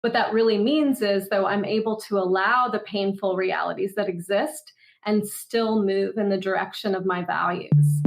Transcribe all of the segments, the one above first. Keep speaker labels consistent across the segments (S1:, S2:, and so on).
S1: What that really means is, though, I'm able to allow the painful realities that exist and still move in the direction of my values.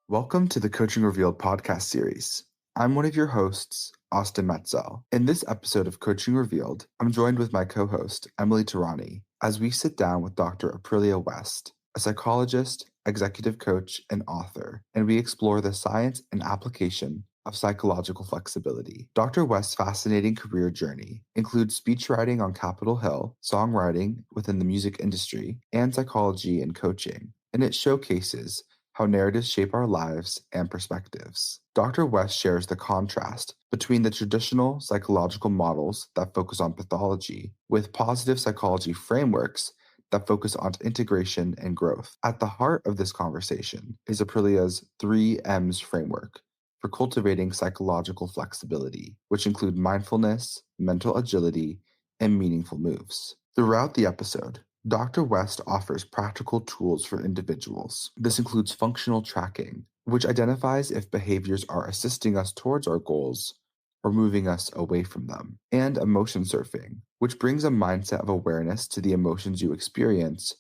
S2: Welcome to the Coaching Revealed podcast series. I'm one of your hosts, Austin Matzelle. In this episode of Coaching Revealed, I'm joined with my co-host, Emily Terrani, as we sit down with Dr. Aprilia West, a psychologist, executive coach, and author, and we explore the science and application of psychological flexibility. Dr. West's fascinating career journey includes speechwriting on Capitol Hill, songwriting within the music industry, and psychology and coaching, and it showcases how narratives shape our lives and perspectives. Dr. West shares the contrast between the traditional psychological models that focus on pathology with positive psychology frameworks that focus on integration and growth. At the heart of this conversation is Aprilia's 3Ms framework for cultivating psychological flexibility, which include mindfulness, mental agility, and meaningful moves. Throughout the episode, Dr. West offers practical tools for individuals. This includes functional tracking, which identifies if behaviors are assisting us towards our goals or moving us away from them, and emotion surfing, which brings a mindset of awareness to the emotions you experience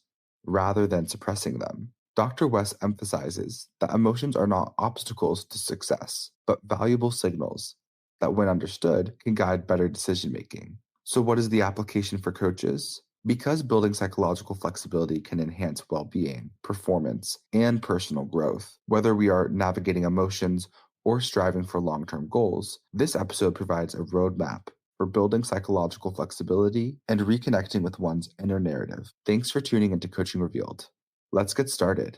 S2: rather than suppressing them. Dr. West emphasizes that emotions are not obstacles to success, but valuable signals that, when understood, can guide better decision-making. So what is the application for coaches? Because building psychological flexibility can enhance well-being, performance, and personal growth, whether we are navigating emotions or striving for long-term goals, this episode provides a roadmap for building psychological flexibility and reconnecting with one's inner narrative. Thanks for tuning into Coaching Revealed. Let's get started.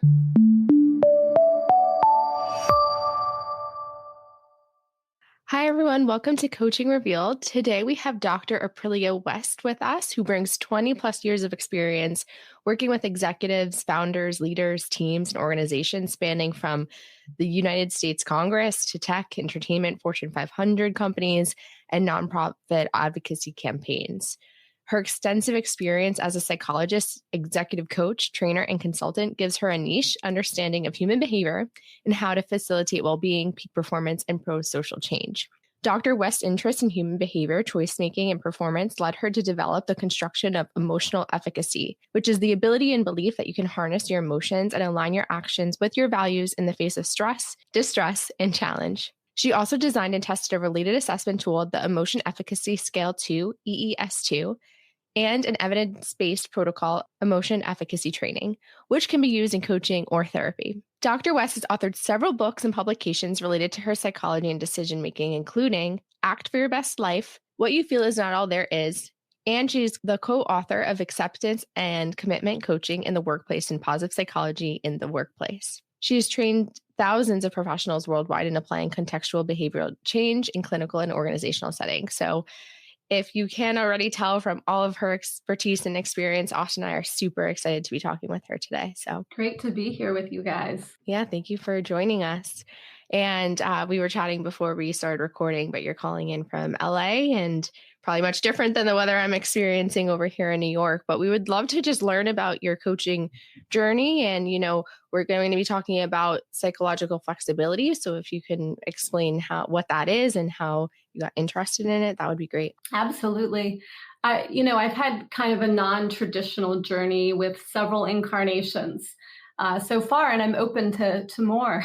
S3: Hi, everyone. Welcome to Coaching Revealed. Today, we have Dr. Aprilia West with us, who brings 20 plus years of experience working with executives, founders, leaders, teams, and organizations spanning from the United States Congress to tech, entertainment, Fortune 500 companies, and nonprofit advocacy campaigns. Her extensive experience as a psychologist, executive coach, trainer, and consultant gives her a niche understanding of human behavior and how to facilitate well-being, peak performance, and pro-social change. Dr. West's interest in human behavior, choice-making, and performance led her to develop the construction of emotional efficacy, which is the ability and belief that you can harness your emotions and align your actions with your values in the face of stress, distress, and challenge. She also designed and tested a related assessment tool, the Emotion Efficacy Scale 2, EES2, and an evidence-based protocol, emotion efficacy training, which can be used in coaching or therapy. Dr. West has authored several books and publications related to her psychology and decision-making, including Act for Your Best Life, What You Feel Is Not All There Is, and she's the co-author of Acceptance and Commitment Coaching in the Workplace and Positive Psychology in the Workplace. She has trained thousands of professionals worldwide in applying contextual behavioral change in clinical and organizational settings. So if you can already tell from all of her expertise and experience, Austin and I are super excited to be talking with her today. So
S1: Great to be here with you guys.
S3: Yeah, thank you for joining us. And we were chatting before we started recording, but you're calling in from LA and probably much different than the weather I'm experiencing over here in New York. But we would love to just learn about your coaching journey. And, we're going to be talking about psychological flexibility. So if you can explain what that is and how you got interested in it, that would be great.
S1: Absolutely. I've had kind of a non-traditional journey with several incarnations so far, and I'm open to more.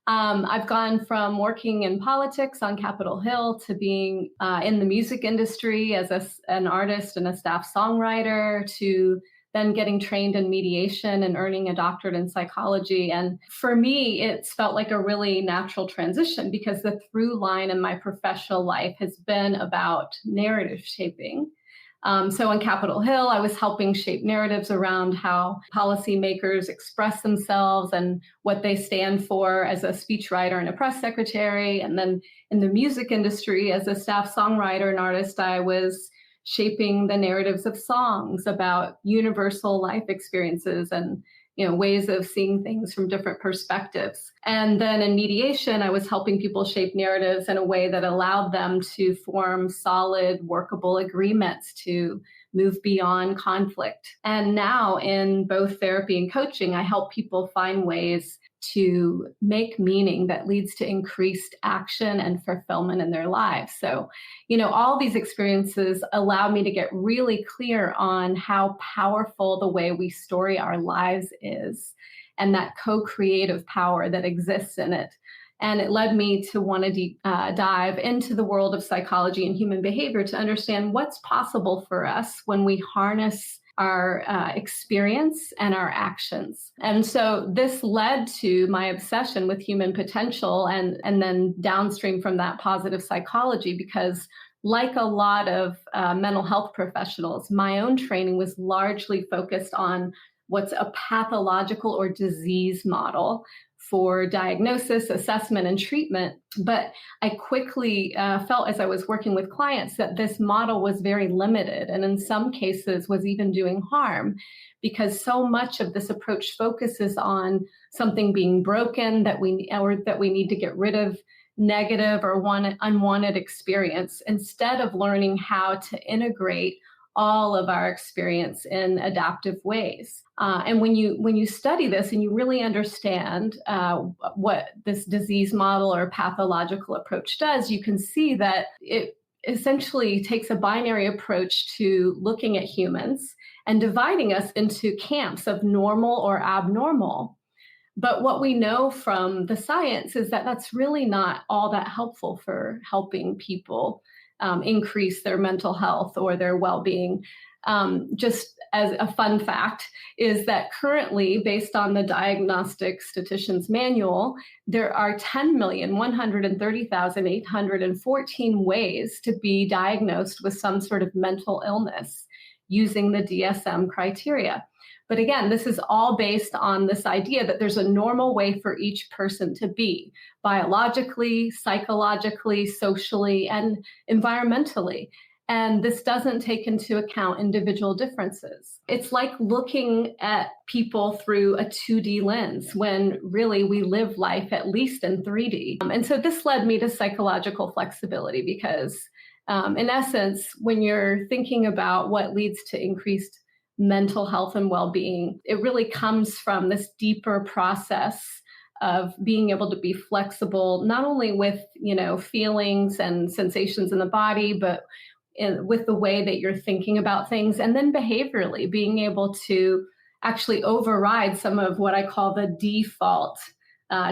S1: I've gone from working in politics on Capitol Hill to being in the music industry as an artist and a staff songwriter, to then getting trained in mediation and earning a doctorate in psychology. And for me, it's felt like a really natural transition because the through line in my professional life has been about narrative shaping. So on Capitol Hill, I was helping shape narratives around how policymakers express themselves and what they stand for as a speechwriter and a press secretary. And then in the music industry, as a staff songwriter and artist, I was shaping the narratives of songs about universal life experiences and ways of seeing things from different perspectives. And then in mediation, I was helping people shape narratives in a way that allowed them to form solid, workable agreements to move beyond conflict. And now in both therapy and coaching, I help people find ways to make meaning that leads to increased action and fulfillment in their lives. So, all these experiences allow me to get really clear on how powerful the way we story our lives is, and that co-creative power that exists in it. And it led me to want to dive into the world of psychology and human behavior to understand what's possible for us when we harness our experience and our actions. And so this led to my obsession with human potential and then downstream from that positive psychology, because like a lot of mental health professionals, my own training was largely focused on what's a pathological or disease model for diagnosis, assessment, and treatment. But I quickly felt as I was working with clients that this model was very limited, and in some cases was even doing harm, because so much of this approach focuses on something being broken that we need to get rid of negative or unwanted experience, instead of learning how to integrate all of our experience in adaptive ways. And when you study this and you really understand what this disease model or pathological approach does, you can see that it essentially takes a binary approach to looking at humans and dividing us into camps of normal or abnormal. But what we know from the science is that that's really not all that helpful for helping people increase their mental health or their well-being. Just as a fun fact is that currently, based on the Diagnostic Statisticians Manual, there are 10,130,814 ways to be diagnosed with some sort of mental illness using the DSM criteria. But again, this is all based on this idea that there's a normal way for each person to be, biologically, psychologically, socially, and environmentally. And this doesn't take into account individual differences. It's like looking at people through a 2D lens when really we live life at least in 3D. And so this led me to psychological flexibility because, in essence, when you're thinking about what leads to increased mental health and well-being, it really comes from this deeper process of being able to be flexible, not only with, feelings and sensations in the body, but with the way that you're thinking about things. And then behaviorally, being able to actually override some of what I call the default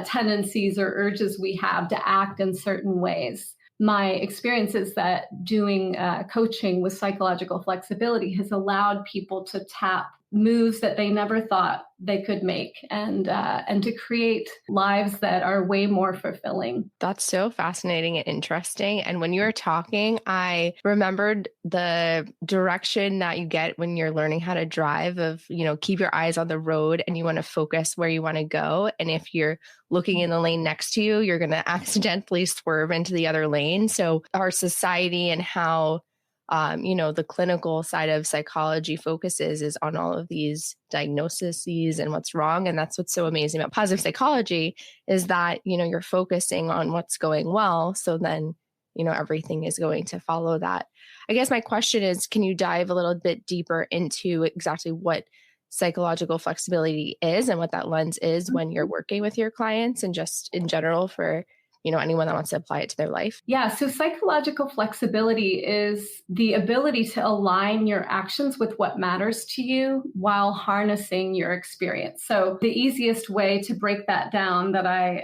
S1: tendencies or urges we have to act in certain ways. My experience is that doing coaching with psychological flexibility has allowed people to tap moves that they never thought they could make and to create lives that are way more fulfilling.
S3: That's so fascinating and interesting. And when you were talking, I remembered the direction that you get when you're learning how to drive of, keep your eyes on the road and you want to focus where you want to go. And if you're looking in the lane next to you, you're going to accidentally swerve into the other lane. So our society and how the clinical side of psychology focuses is on all of these diagnoses and what's wrong. And that's what's so amazing about positive psychology is that, you're focusing on what's going well. So then, everything is going to follow that. I guess my question is, can you dive a little bit deeper into exactly what psychological flexibility is and what that lens is when you're working with your clients and just in general for anyone that wants to apply it to their life?
S1: Yeah, so psychological flexibility is the ability to align your actions with what matters to you while harnessing your experience. So the easiest way to break that down that I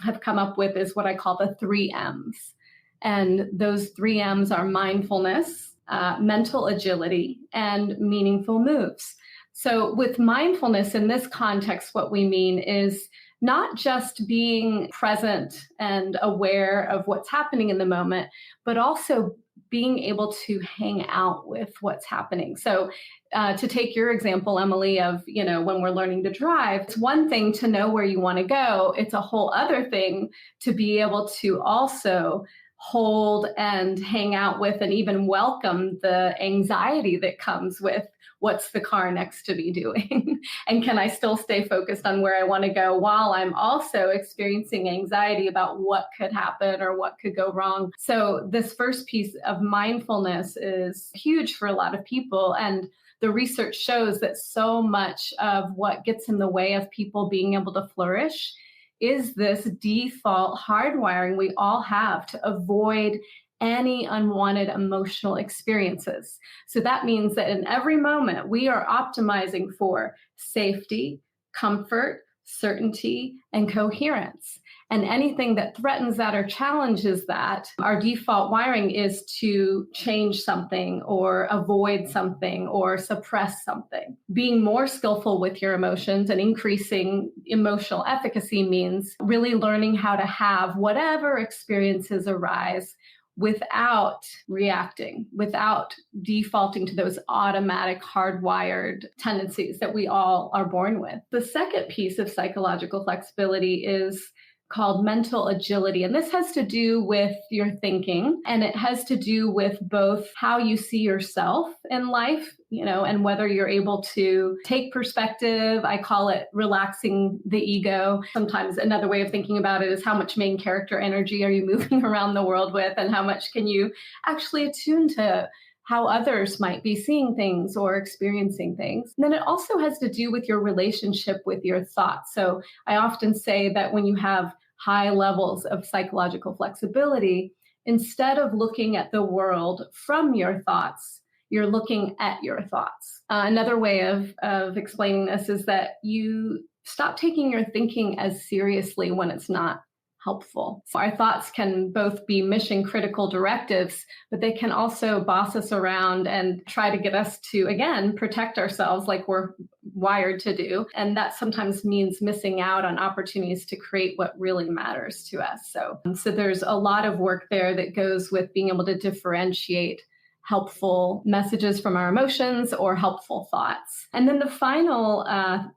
S1: have come up with is what I call the 3 M's. And those 3 M's are mindfulness, mental agility, and meaningful moves. So with mindfulness in this context, what we mean is not just being present and aware of what's happening in the moment, but also being able to hang out with what's happening. So to take your example, Emily, of, when we're learning to drive, it's one thing to know where you want to go. It's a whole other thing to be able to also hold and hang out with and even welcome the anxiety that comes with what's the car next to me doing? And can I still stay focused on where I want to go while I'm also experiencing anxiety about what could happen or what could go wrong? So this first piece of mindfulness is huge for a lot of people. And the research shows that so much of what gets in the way of people being able to flourish is this default hardwiring we all have to avoid any unwanted emotional experiences. So that means that in every moment, we are optimizing for safety, comfort, certainty, and coherence. And anything that threatens that or challenges that, our default wiring is to change something or avoid something or suppress something. Being more skillful with your emotions and increasing emotional efficacy means really learning how to have whatever experiences arise without reacting, without defaulting to those automatic hardwired tendencies that we all are born with. The second piece of psychological flexibility is called mental agility. And this has to do with your thinking, and it has to do with both how you see yourself in life, and whether you're able to take perspective. I call it relaxing the ego. Sometimes another way of thinking about it is how much main character energy are you moving around the world with, and how much can you actually attune to how others might be seeing things or experiencing things. And then it also has to do with your relationship with your thoughts. So I often say that when you have high levels of psychological flexibility, instead of looking at the world from your thoughts, you're looking at your thoughts. Another way of explaining this is that you stop taking your thinking as seriously when it's not helpful. So our thoughts can both be mission critical directives, but they can also boss us around and try to get us to, again, protect ourselves like we're wired to do. And that sometimes means missing out on opportunities to create what really matters to us. So there's a lot of work there that goes with being able to differentiate helpful messages from our emotions or helpful thoughts. And then the final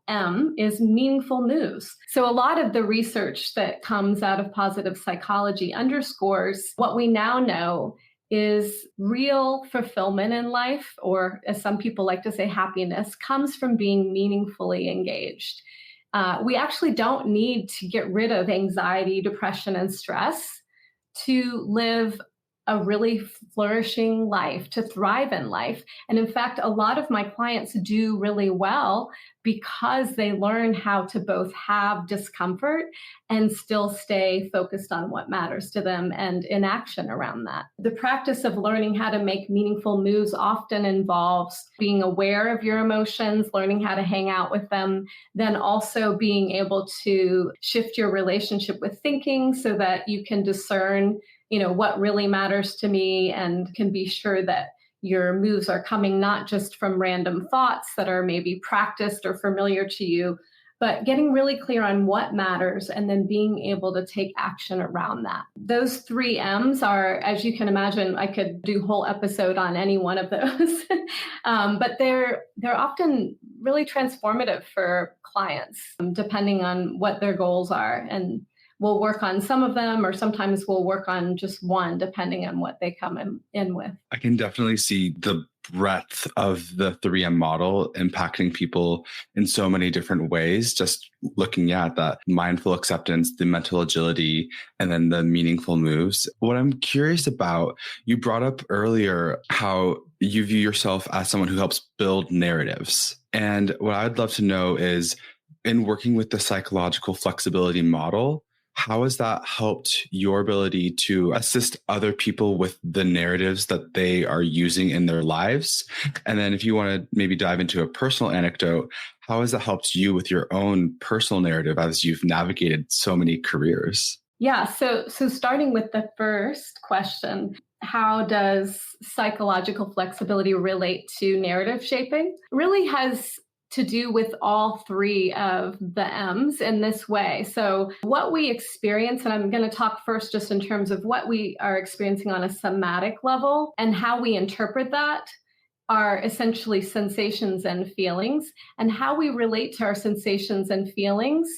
S1: M is meaningful moves. So a lot of the research that comes out of positive psychology underscores what we now know is real fulfillment in life, or as some people like to say, happiness, comes from being meaningfully engaged. We actually don't need to get rid of anxiety, depression, and stress to live a really flourishing life, to thrive in life. And in fact, a lot of my clients do really well because they learn how to both have discomfort and still stay focused on what matters to them and in action around that. The practice of learning how to make meaningful moves often involves being aware of your emotions, learning how to hang out with them, then also being able to shift your relationship with thinking so that you can discern what really matters to me, and can be sure that your moves are coming not just from random thoughts that are maybe practiced or familiar to you, but getting really clear on what matters and then being able to take action around that. Those 3 M's are, as you can imagine, I could do a whole episode on any one of those, but they're often really transformative for clients, depending on what their goals are. And we'll work on some of them, or sometimes we'll work on just one, depending on what they come in with.
S2: I can definitely see the breadth of the 3M model impacting people in so many different ways, just looking at that mindful acceptance, the mental agility, and then the meaningful moves. What I'm curious about, you brought up earlier how you view yourself as someone who helps build narratives. And what I'd love to know is, in working with the psychological flexibility model, how has that helped your ability to assist other people with the narratives that they are using in their lives? And then if you want to maybe dive into a personal anecdote, how has that helped you with your own personal narrative as you've navigated so many careers?
S1: Yeah, so starting with the first question, how does psychological flexibility relate to narrative shaping? Really has to do with all 3 of the M's in this way. So what we experience, and I'm going to talk first just in terms of what we are experiencing on a somatic level and how we interpret that, are essentially sensations and feelings, and how we relate to our sensations and feelings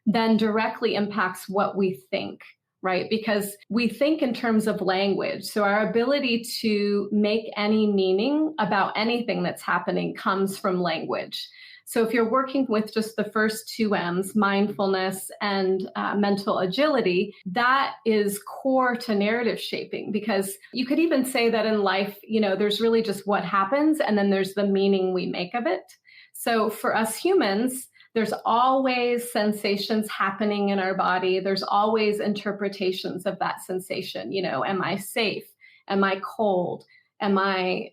S1: then directly impacts what we think, right? Because we think in terms of language. So our ability to make any meaning about anything that's happening comes from language. So if you're working with just the first two M's, mindfulness and mental agility, that is core to narrative shaping, because you could even say that in life, there's really just what happens, and then there's the meaning we make of it. So for us humans, there's always sensations happening in our body. There's always interpretations of that sensation. Am I safe? Am I cold? Am I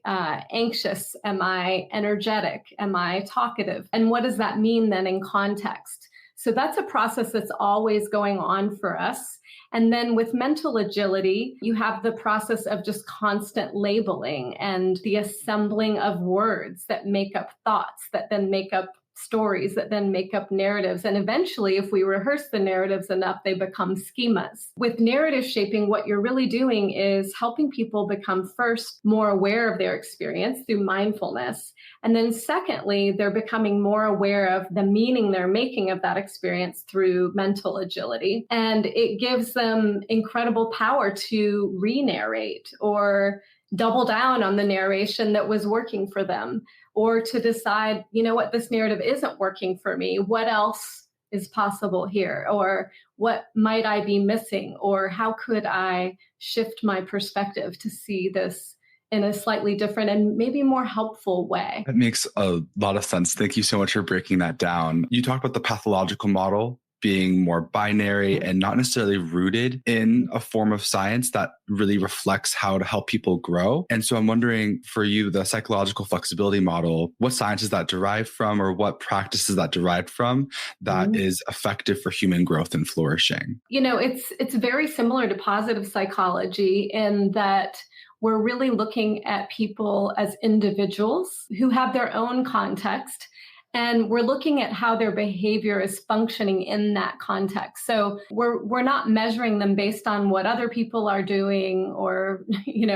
S1: anxious? Am I energetic? Am I talkative? And what does that mean then in context? So that's a process that's always going on for us. And then with mental agility, you have the process of just constant labeling and the assembling of words that make up thoughts, that then make up stories, that then make up narratives. And eventually, if we rehearse the narratives enough, they become schemas. With narrative shaping, what you're really doing is helping people become first more aware of their experience through mindfulness. And then secondly, they're becoming more aware of the meaning they're making of that experience through mental agility. And it gives them incredible power to re-narrate or double down on the narration that was working for them, or to decide, what, this narrative isn't working for me. What else is possible here? Or what might I be missing? Or how could I shift my perspective to see this in a slightly different and maybe more helpful way?
S2: That makes a lot of sense. Thank you so much for breaking that down. You talked about the pathological model being more binary and not necessarily rooted in a form of science that really reflects how to help people grow. And so I'm wondering, for you, the psychological flexibility model, what science is that derived from, or what practice is that derived from that is effective for human growth and flourishing?
S1: It's very similar to positive psychology in that we're really looking at people as individuals who have their own context. And we're looking at how their behavior is functioning in that context. So we're not measuring them based on what other people are doing or,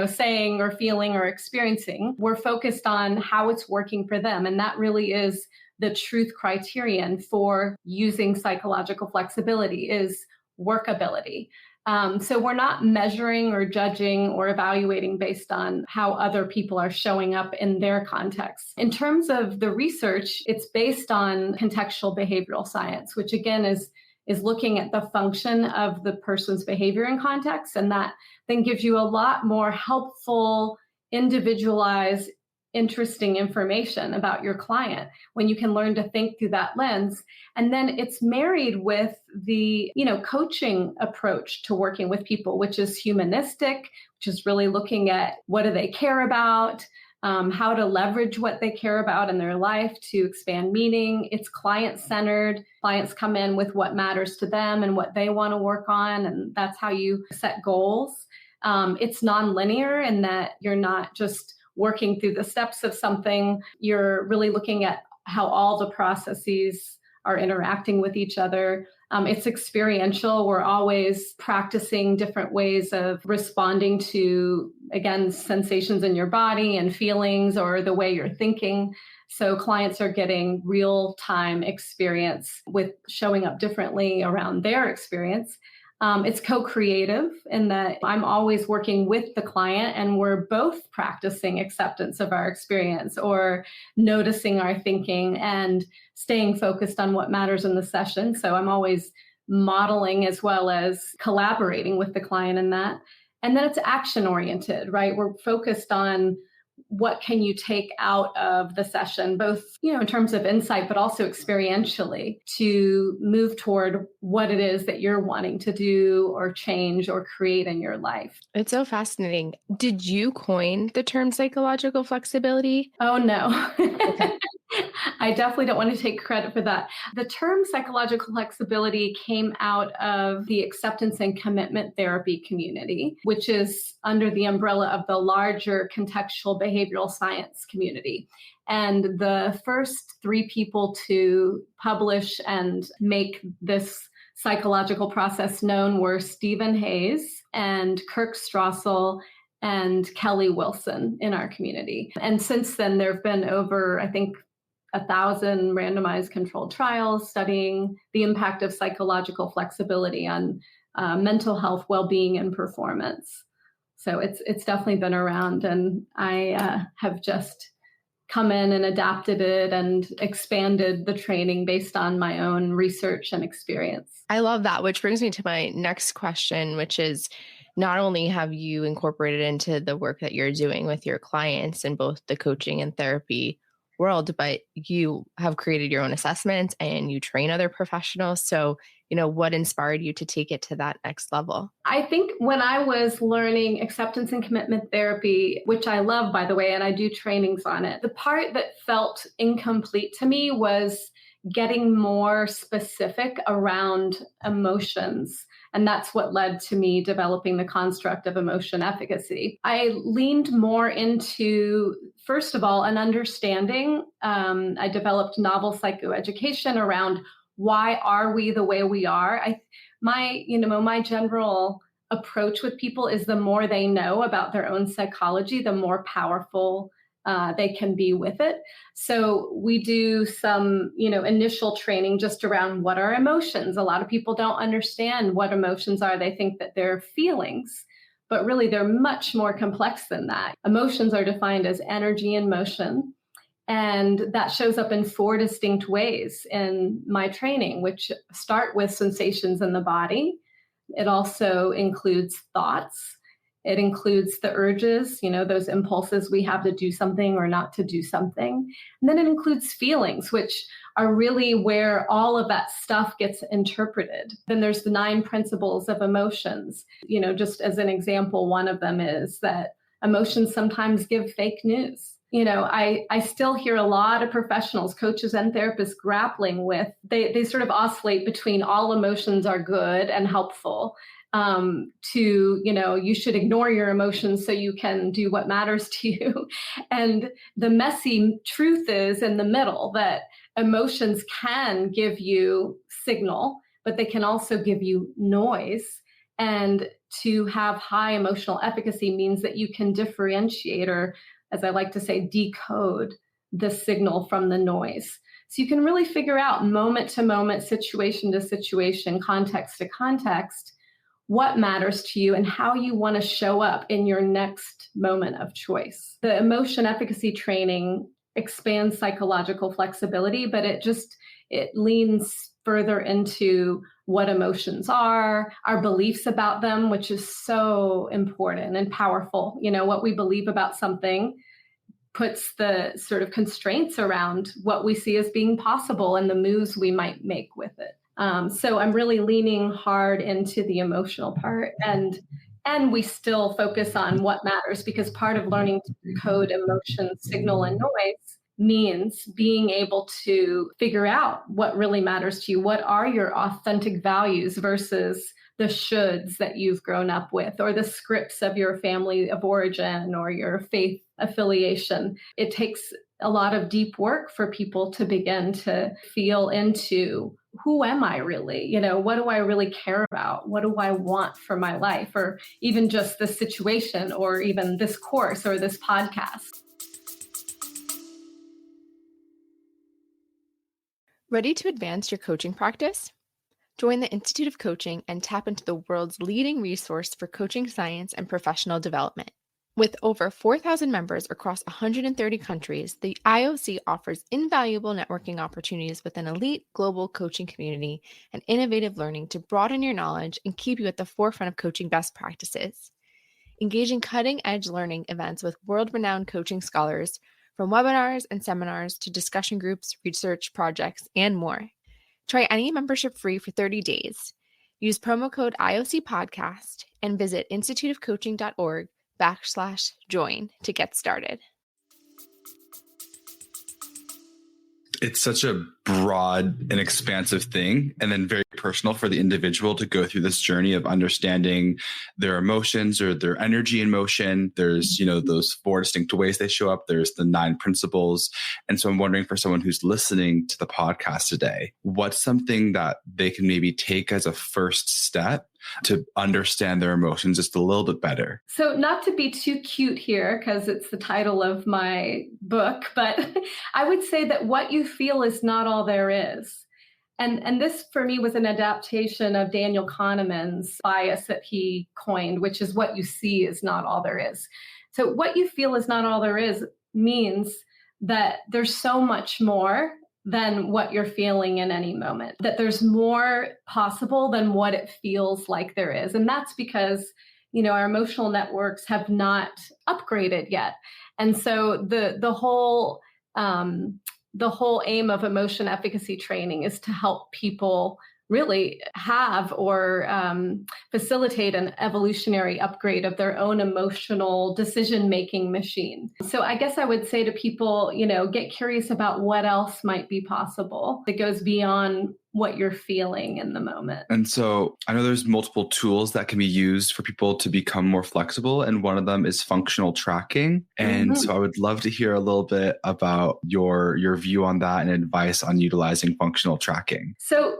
S1: saying or feeling or experiencing. We're focused on how it's working for them. And that really is the truth criterion for using psychological flexibility, is workability. So we're not measuring or judging or evaluating based on how other people are showing up in their context. In terms of the research, it's based on contextual behavioral science, which again is looking at the function of the person's behavior in context. And that then gives you a lot more helpful, individualized, interesting information about your client when you can learn to think through that lens. And then it's married with the, coaching approach to working with people, which is humanistic, which is really looking at what do they care about, how to leverage what they care about in their life to expand meaning. It's client-centered. Clients come in with what matters to them and what they want to work on, and that's how you set goals. It's nonlinear in that you're not just working through the steps of something. You're really looking at how all the processes are interacting with each other. It's experiential. We're always practicing different ways of responding to, again, sensations in your body and feelings or the way you're thinking. So clients are getting real-time experience with showing up differently around their experience. It's co-creative in that I'm always working with the client and we're both practicing acceptance of our experience or noticing our thinking and staying focused on what matters in the session. So I'm always modeling as well as collaborating with the client in that. And then it's action oriented, right? We're focused on what can you take out of the session, both, in terms of insight, but also experientially to move toward what it is that you're wanting to do or change or create in your life.
S3: It's so fascinating. Did you coin the term psychological flexibility?
S1: Oh, no. Okay. I definitely don't want to take credit for that. The term psychological flexibility came out of the acceptance and commitment therapy community, which is under the umbrella of the larger contextual behavioral science community. And the first 3 people to publish and make this psychological process known were Stephen Hayes and Kirk Strassel and Kelly Wilson in our community. And since then, there have been over, I think, 1,000 randomized controlled trials studying the impact of psychological flexibility on mental health, well-being, and performance. So it's definitely been around, and I have just come in and adapted it and expanded the training based on my own research and experience.
S3: I love that, which brings me to my next question, which is not only have you incorporated into the work that you're doing with your clients in both the coaching and therapy world, but you have created your own assessments and you train other professionals. So, what inspired you to take it to that next level?
S1: I think when I was learning acceptance and commitment therapy, which I love, by the way, and I do trainings on it, the part that felt incomplete to me was getting more specific around emotions. And that's what led to me developing the construct of emotion efficacy. I leaned more into, first of all, an understanding. I developed novel psychoeducation around why are we the way we are. My general approach with people is the more they know about their own psychology, the more powerful they can be with it. So we do some, initial training just around what are emotions. A lot of people don't understand what emotions are. They think that they're feelings, but really they're much more complex than that. Emotions are defined as energy in motion. And that shows up in 4 distinct ways in my training, which start with sensations in the body. It also includes thoughts. It includes the urges, those impulses we have to do something or not to do something. And then it includes feelings, which are really where all of that stuff gets interpreted. Then there's the 9 principles of emotions. Just as an example, one of them is that emotions sometimes give fake news. I still hear a lot of professionals, coaches and therapists grappling with, they sort of oscillate between all emotions are good and helpful to, you should ignore your emotions so you can do what matters to you. And the messy truth is in the middle that emotions can give you signal, but they can also give you noise. And to have high emotional efficacy means that you can differentiate, or as I like to say, decode the signal from the noise. So you can really figure out moment to moment, situation to situation, context to context, what matters to you and how you want to show up in your next moment of choice. The emotion efficacy training expands psychological flexibility, but it leans further into what emotions are, our beliefs about them, which is so important and powerful. What we believe about something puts the sort of constraints around what we see as being possible and the moves we might make with it. So I'm really leaning hard into the emotional part, and we still focus on what matters, because part of learning to decode emotion, signal, and noise means being able to figure out what really matters to you. What are your authentic values versus the shoulds that you've grown up with, or the scripts of your family of origin or your faith affiliation. It takes a lot of deep work for people to begin to feel into, who am I really? What do I really care about? What do I want for my life? Or even just this situation, or even this course or this podcast.
S3: Ready to advance your coaching practice? Join the Institute of Coaching and tap into the world's leading resource for coaching science and professional development. With over 4,000 members across 130 countries, the IOC offers invaluable networking opportunities with an elite global coaching community and innovative learning to broaden your knowledge and keep you at the forefront of coaching best practices. Engage in cutting-edge learning events with world-renowned coaching scholars, from webinars and seminars to discussion groups, research projects, and more. Try any membership free for 30 days. Use promo code IOC Podcast and visit instituteofcoaching.org/join to get started.
S2: It's such a broad and expansive thing, and then very personal for the individual to go through this journey of understanding their emotions or their energy in motion. There's, those 4 distinct ways they show up. There's the 9 principles. And so I'm wondering, for someone who's listening to the podcast today, what's something that they can maybe take as a first step to understand their emotions just a little bit better?
S1: So not to be too cute here, because it's the title of my book, but I would say that what you feel is not all there is. And this for me was an adaptation of Daniel Kahneman's bias that he coined, which is what you see is not all there is. So what you feel is not all there is means that there's so much more than what you're feeling in any moment, that there's more possible than what it feels like there is. And that's because, our emotional networks have not upgraded yet. And so the whole aim of emotion efficacy training is to help people really have or facilitate an evolutionary upgrade of their own emotional decision-making machine. So I guess I would say to people, get curious about what else might be possible that goes beyond what you're feeling in the moment.
S2: And so I know there's multiple tools that can be used for people to become more flexible. And one of them is functional tracking. And so I would love to hear a little bit about your view on that and advice on utilizing functional tracking.
S1: So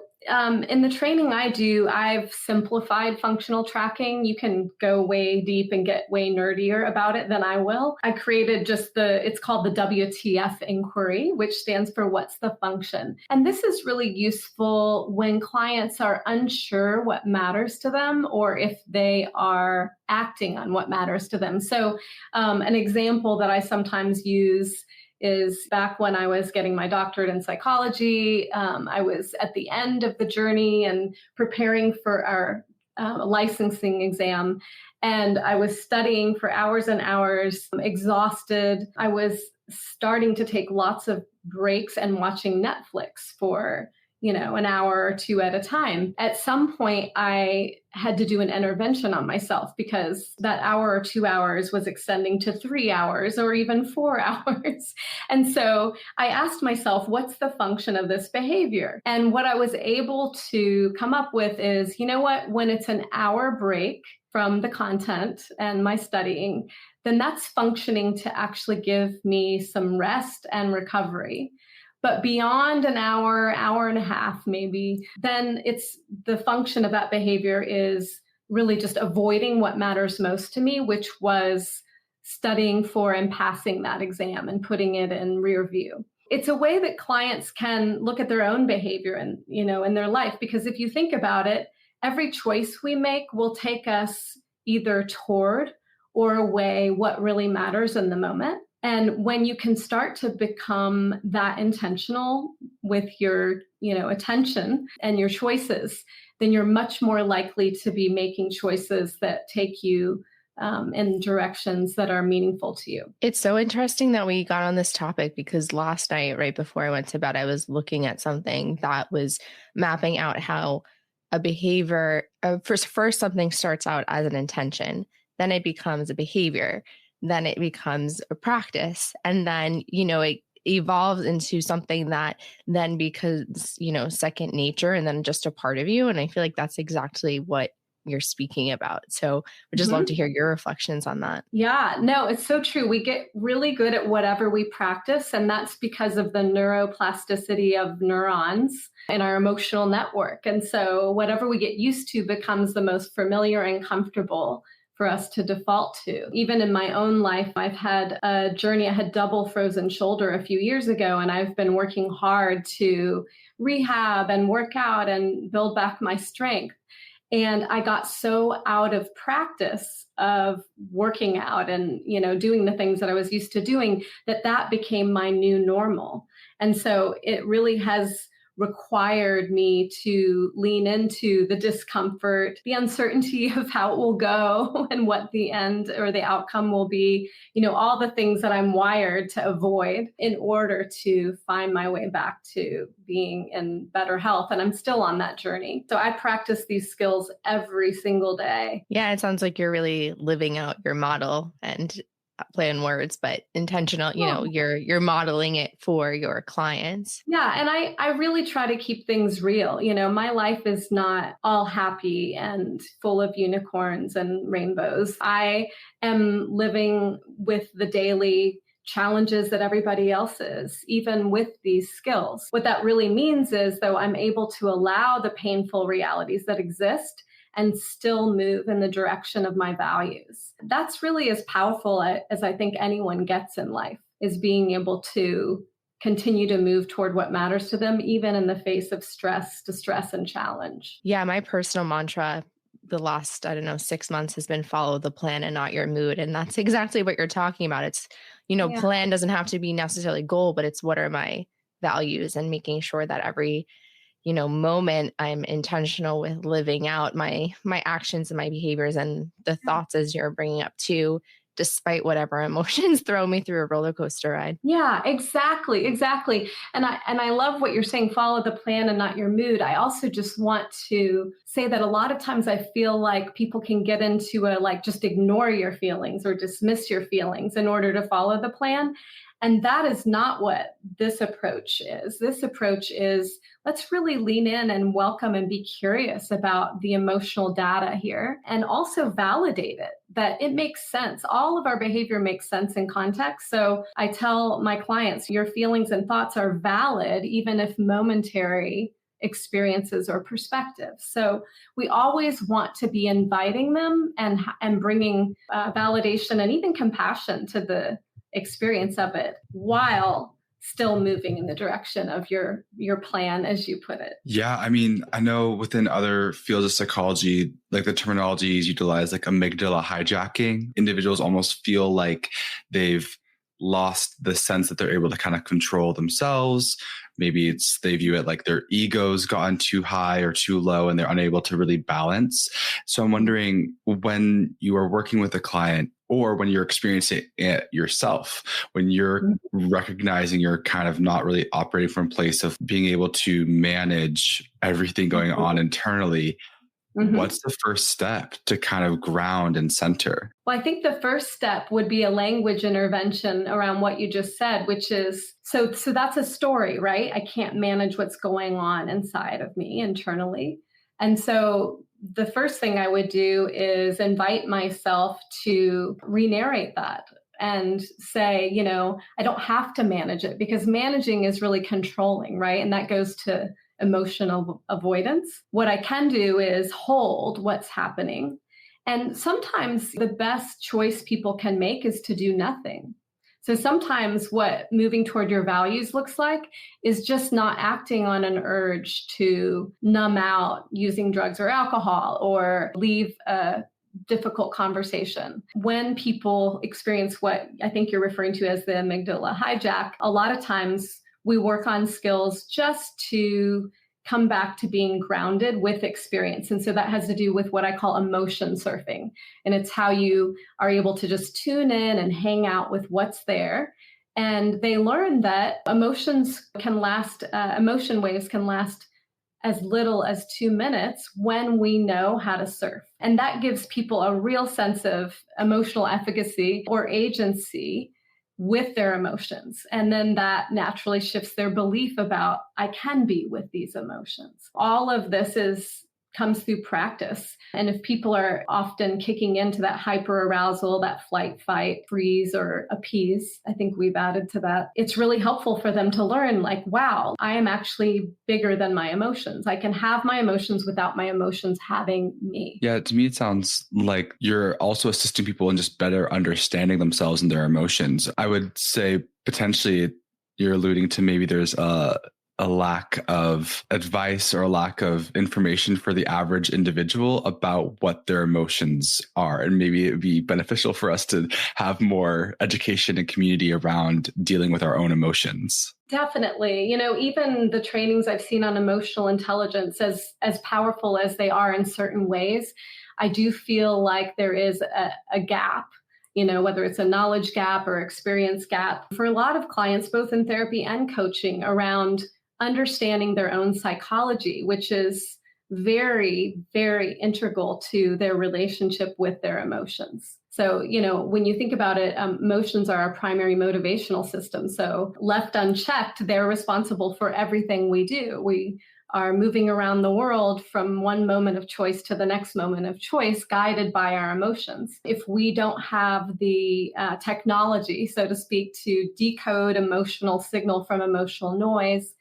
S1: in the training I do, I've simplified functional tracking. You can go way deep and get way nerdier about it than I will. I created it's called the WTF inquiry, which stands for what's the function. And this is really useful when clients are unsure what matters to them or if they are acting on what matters to them. So an example that I sometimes use is back when I was getting my doctorate in psychology. I was at the end of the journey and preparing for our licensing exam. And I was studying for hours and hours, exhausted. I was starting to take lots of breaks and watching Netflix for an hour or two at a time. At some point, I had to do an intervention on myself because that hour or 2 hours was extending to 3 hours or even 4 hours. And so I asked myself, what's the function of this behavior? And what I was able to come up with is, when it's an hour break from the content and my studying, then that's functioning to actually give me some rest and recovery. But beyond an hour, hour and a half, maybe, then it's the function of that behavior is really just avoiding what matters most to me, which was studying for and passing that exam and putting it in rear view. It's a way that clients can look at their own behavior and, in their life, because if you think about it, every choice we make will take us either toward or away what really matters in the moment. And when you can start to become that intentional with your, attention and your choices, then you're much more likely to be making choices that take you in directions that are meaningful to you.
S3: It's so interesting that we got on this topic because last night, right before I went to bed, I was looking at something that was mapping out how a behavior, first something starts out as an intention, then it becomes a behavior. Then it becomes a practice. And then, it evolves into something that then becomes, second nature and then just a part of you. And I feel like that's exactly what you're speaking about. So we'd just love to hear your reflections on that.
S1: Yeah, no, it's so true. We get really good at whatever we practice. And that's because of the neuroplasticity of neurons in our emotional network. And so whatever we get used to becomes the most familiar and comfortable for us to default to. Even in my own life, I've had a journey. I had double frozen shoulder a few years ago, and I've been working hard to rehab and work out and build back my strength. And I got so out of practice of working out and, doing the things that I was used to doing that became my new normal. And so it really has required me to lean into the discomfort, the uncertainty of how it will go and what the end or the outcome will be, all the things that I'm wired to avoid in order to find my way back to being in better health. And I'm still on that journey. So I practice these skills every single day.
S3: Yeah, it sounds like you're really living out your model and play on words, but intentional, you're modeling it for your clients.
S1: Yeah. And I really try to keep things real. My life is not all happy and full of unicorns and rainbows. I am living with the daily challenges that everybody else is, even with these skills. What that really means is, though, I'm able to allow the painful realities that exist and still move in the direction of my values. That's really as powerful as I think anyone gets in life, is being able to continue to move toward what matters to them, even in the face of stress, distress, and challenge.
S3: Yeah, my personal mantra the last, 6 months has been follow the plan and not your mood. And that's exactly what you're talking about. It's,
S1: Yeah.
S3: plan doesn't have to be necessarily goal, but it's what are my values, and making sure that every, moment I'm intentional with living out my actions and my behaviors and the thoughts, as you're bringing up too, despite whatever emotions throw me through a roller coaster ride.
S1: Yeah, exactly. And I love what you're saying, follow the plan and not your mood. I also just want to say that a lot of times I feel like people can get into a like just ignore your feelings or dismiss your feelings in order to follow the plan. And that is not what this approach is. This approach is, let's really lean in and welcome and be curious about the emotional data here, and also validate it, that it makes sense. All of our behavior makes sense in context. So I tell my clients, your feelings and thoughts are valid, even if momentary experiences or perspectives. So we always want to be inviting them and bringing validation and even compassion to the experience of it, while still moving in the direction of your plan, as you put it.
S2: Yeah, I mean, I know within other fields of psychology, like the terminology is utilized, like amygdala hijacking. Individuals almost feel like they've lost the sense that they're able to kind of control themselves. Maybe they view it like their ego's gotten too high or too low and they're unable to really balance. So I'm wondering, when you are working with a client or when you're experiencing it yourself, when you're recognizing you're kind of not really operating from a place of being able to manage everything going on internally, what's the first step to kind of ground and center?
S1: Well, I think the first step would be a language intervention around what you just said, which is, so that's a story, right? I can't manage what's going on inside of me internally. And so the first thing I would do is invite myself to re-narrate that and say, I don't have to manage it, because managing is really controlling, right? And that goes to emotional avoidance. What I can do is hold what's happening. And sometimes the best choice people can make is to do nothing. So sometimes what moving toward your values looks like is just not acting on an urge to numb out using drugs or alcohol or leave a difficult conversation. When people experience what I think you're referring to as the amygdala hijack, a lot of times we work on skills just to come back to being grounded with experience. And so that has to do with what I call emotion surfing. And it's how you are able to just tune in and hang out with what's there. And they learn that emotion waves can last as little as 2 minutes when we know how to surf. And that gives people a real sense of emotional efficacy or agency with their emotions. And then that naturally shifts their belief about, I can be with these emotions. All of this comes through practice. And if people are often kicking into that hyper arousal, that flight, fight, freeze, or appease, I think we've added to that, it's really helpful for them to learn, like, wow, I am actually bigger than my emotions. I can have my emotions without my emotions having me.
S2: Yeah, to me, it sounds like you're also assisting people in just better understanding themselves and their emotions. I would say potentially you're alluding to maybe there's a lack of advice or a lack of information for the average individual about what their emotions are. And maybe it would be beneficial for us to have more education and community around dealing with our own emotions.
S1: Definitely. Even the trainings I've seen on emotional intelligence, as powerful as they are in certain ways, I do feel like there is a gap, whether it's a knowledge gap or experience gap for a lot of clients, both in therapy and coaching, around understanding their own psychology, which is very, very integral to their relationship with their emotions. So, when you think about it, emotions are our primary motivational system. So left unchecked, they're responsible for everything we do. We are moving around the world from one moment of choice to the next moment of choice, guided by our emotions. If we don't have the technology, so to speak, to decode emotional signal from emotional noise,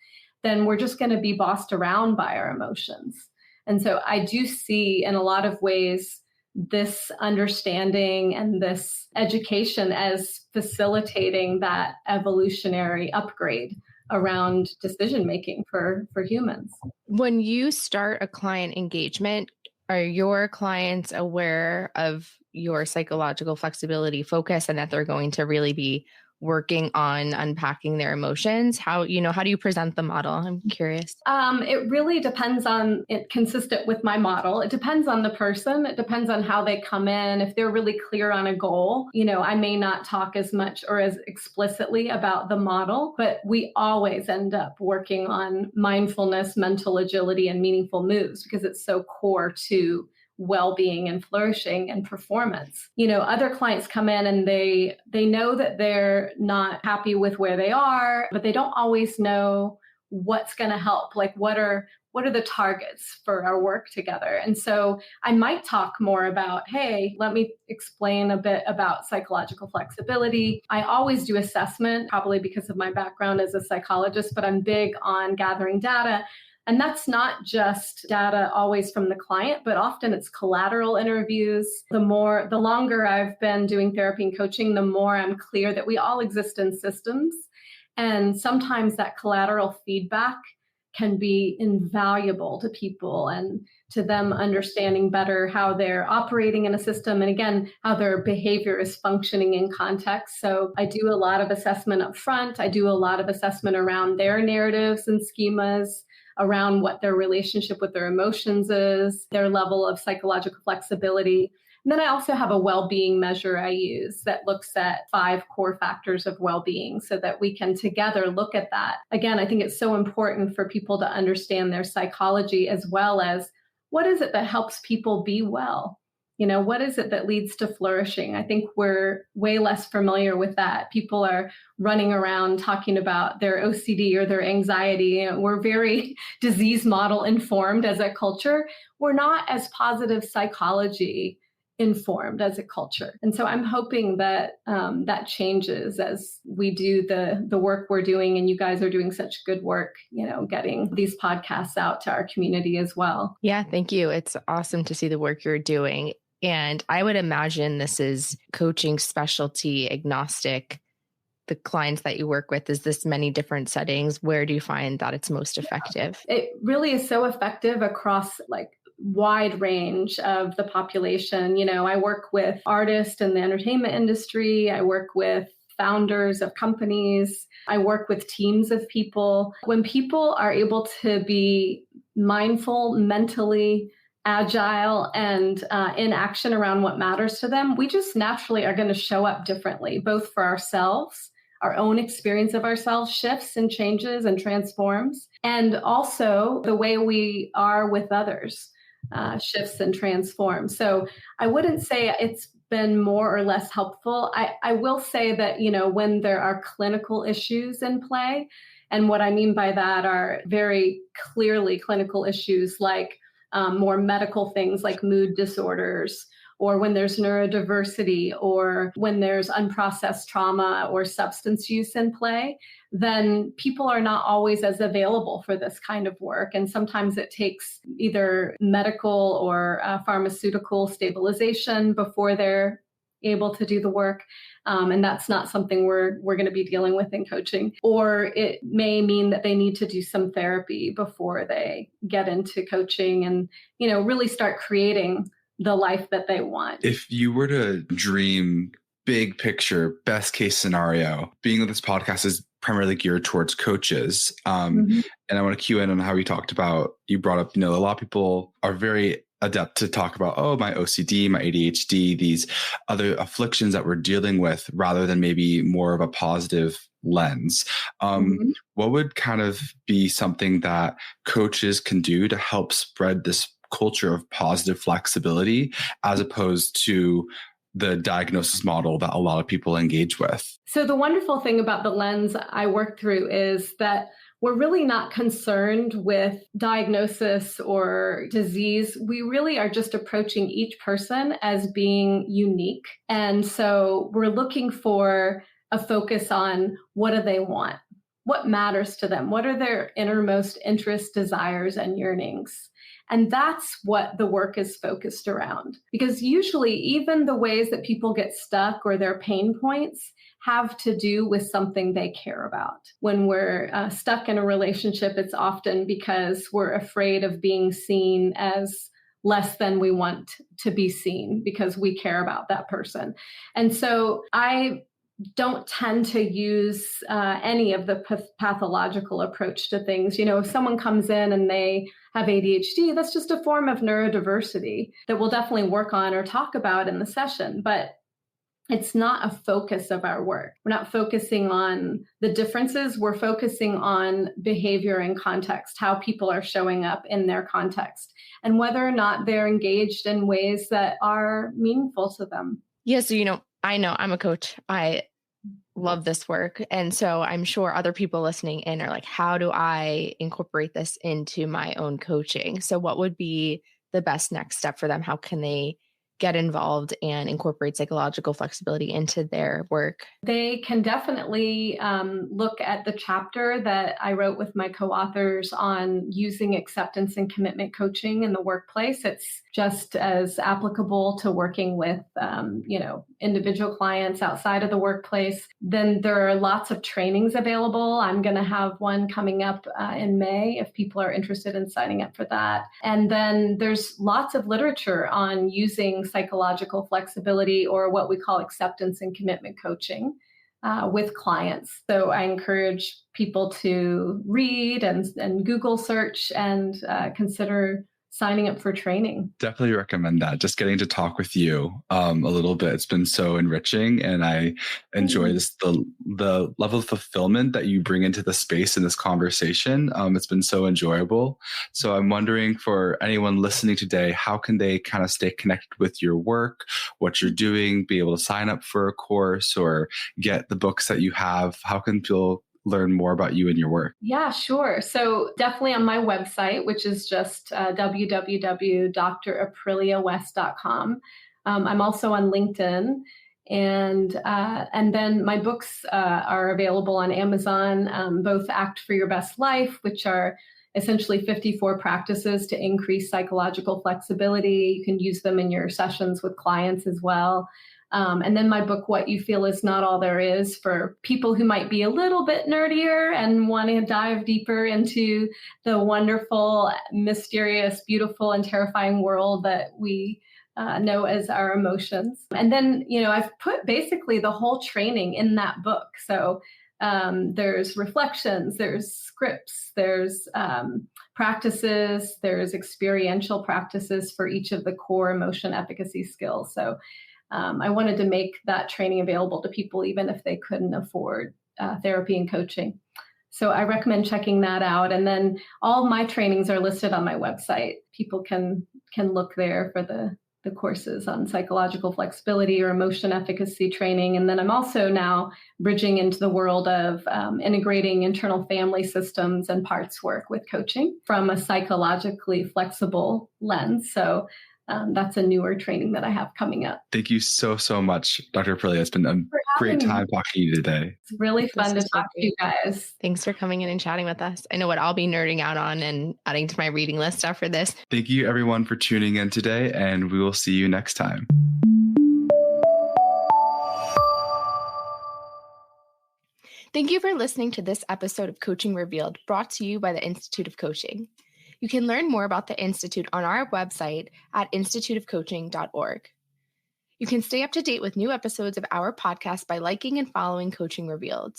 S1: then we're just going to be bossed around by our emotions. And so I do see in a lot of ways this understanding and this education as facilitating that evolutionary upgrade around decision making for humans.
S3: When you start a client engagement, Are your clients aware of your psychological flexibility focus and that they're going to really be working on unpacking their emotions? How do you present the model? I'm curious.
S1: It really depends on it, consistent with my model. It depends on the person. It depends on how they come in. If they're really clear on a goal, I may not talk as much or as explicitly about the model, but we always end up working on mindfulness, mental agility, and meaningful moves because it's so core to well-being and flourishing and performance. Other clients come in and they know that they're not happy with where they are, but they don't always know what's going to help. Like what are the targets for our work together? And so I might talk more about, hey, let me explain a bit about psychological flexibility. I always do assessment, probably because of my background as a psychologist, but I'm big on gathering data. And that's not just data always from the client, but often it's collateral interviews. The longer I've been doing therapy and coaching, the more I'm clear that we all exist in systems. And sometimes that collateral feedback can be invaluable to people and to them understanding better how they're operating in a system and again, how their behavior is functioning in context. So I do a lot of assessment up front. I do a lot of assessment around their narratives and schemas, around what their relationship with their emotions is, their level of psychological flexibility. And then I also have a well-being measure I use that looks at 5 core factors of well-being so that we can together look at that. Again, I think it's so important for people to understand their psychology as well as what is it that helps people be well? What is it that leads to flourishing? I think we're way less familiar with that. People are running around talking about their OCD or their anxiety. We're very disease model informed as a culture. We're not as positive psychology informed as a culture. And so I'm hoping that that changes as we do the work we're doing, and you guys are doing such good work, getting these podcasts out to our community as well.
S3: Yeah, thank you. It's awesome to see the work you're doing. And I would imagine this is coaching specialty agnostic. The clients that you work with, is this many different settings? Where do you find that it's most effective?
S1: It really is so effective across wide range of the population. I work with artists in the entertainment industry. I work with founders of companies. I work with teams of people. When people are able to be mindful, mentally agile, and in action around what matters to them, we just naturally are going to show up differently, both for ourselves. Our own experience of ourselves shifts and changes and transforms. And also the way we are with others shifts and transforms. So I wouldn't say it's been more or less helpful. I will say that, when there are clinical issues in play, and what I mean by that are very clearly clinical issues like more medical things like mood disorders, or when there's neurodiversity, or when there's unprocessed trauma or substance use in play, then people are not always as available for this kind of work. And sometimes it takes either medical or pharmaceutical stabilization before they're able to do the work. And that's not something we're going to be dealing with in coaching. Or it may mean that they need to do some therapy before they get into coaching and, really start creating the life that they want.
S2: If you were to dream big picture, best case scenario, being that this podcast is primarily geared towards coaches, and I want to cue in on how you brought up, a lot of people are very adept to talk about, my OCD, my ADHD, these other afflictions that we're dealing with, rather than maybe more of a positive lens. What would kind of be something that coaches can do to help spread this culture of positive flexibility, as opposed to the diagnosis model that a lot of people engage with?
S1: So the wonderful thing about the lens I work through is that we're really not concerned with diagnosis or disease. We really are just approaching each person as being unique. And so we're looking for a focus on what do they want? What matters to them? What are their innermost interests, desires, and yearnings? And that's what the work is focused around. Because usually even the ways that people get stuck or their pain points have to do with something they care about. When we're stuck in a relationship, it's often because we're afraid of being seen as less than we want to be seen because we care about that person. And so I don't tend to use any of the pathological approach to things. If someone comes in and they have ADHD, that's just a form of neurodiversity that we'll definitely work on or talk about in the session. But it's not a focus of our work. We're not focusing on the differences. We're focusing on behavior and context, how people are showing up in their context, and whether or not they're engaged in ways that are meaningful to them.
S3: Yeah, so, I know I'm a coach. I love this work. And so I'm sure other people listening in are like, how do I incorporate this into my own coaching? So what would be the best next step for them? How can they get involved and incorporate psychological flexibility into their work?
S1: They can definitely look at the chapter that I wrote with my co-authors on using acceptance and commitment coaching in the workplace. It's just as applicable to working with, individual clients outside of the workplace. Then there are lots of trainings available. I'm going to have one coming up in May if people are interested in signing up for that. And then there's lots of literature on using psychological flexibility, or what we call acceptance and commitment coaching, with clients. So I encourage people to read and Google search and consider signing up for training.
S2: Definitely recommend that. Just getting to talk with you a little bit. It's been so enriching, and I enjoy the level of fulfillment that you bring into the space in this conversation. It's been so enjoyable. So I'm wondering, for anyone listening today, how can they kind of stay connected with your work, what you're doing, be able to sign up for a course or get the books that you have? How can people learn more about you and your work?
S1: Yeah, sure. So definitely on my website, which is just www.draprilliawest.com. I'm also on LinkedIn, and then my books are available on Amazon, both Act for Your Best Life, which are essentially 54 practices to increase psychological flexibility. You can use them in your sessions with clients as well. And then my book, What You Feel Is Not All There Is, for people who might be a little bit nerdier and want to dive deeper into the wonderful, mysterious, beautiful, and terrifying world that we know as our emotions. And then, I've put basically the whole training in that book. So there's reflections, there's scripts, there's practices, there's experiential practices for each of the core emotion efficacy skills. So I wanted to make that training available to people even if they couldn't afford therapy and coaching. So I recommend checking that out. And then all my trainings are listed on my website. People can look there for the courses on psychological flexibility or emotion efficacy training. And then I'm also now bridging into the world of integrating internal family systems and parts work with coaching from a psychologically flexible lens. So that's a newer training that I have coming up.
S2: Thank you so much, Dr. Aprilia. It's been a great time talking to you today.
S1: It's really fun to talk to you guys.
S3: Thanks for coming in and chatting with us. I know what I'll be nerding out on and adding to my reading list after this.
S2: Thank you, everyone, for tuning in today, and we will see you next time.
S3: Thank you for listening to this episode of Coaching Revealed, brought to you by the Institute of Coaching. You can learn more about the Institute on our website at instituteofcoaching.org. You can stay up to date with new episodes of our podcast by liking and following Coaching Revealed.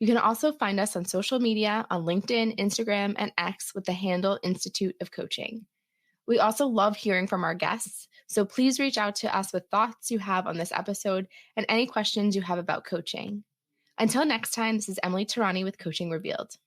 S3: You can also find us on social media on LinkedIn, Instagram, and X with the handle Institute of Coaching. We also love hearing from our guests, so please reach out to us with thoughts you have on this episode and any questions you have about coaching. Until next time, this is Emily Terrani with Coaching Revealed.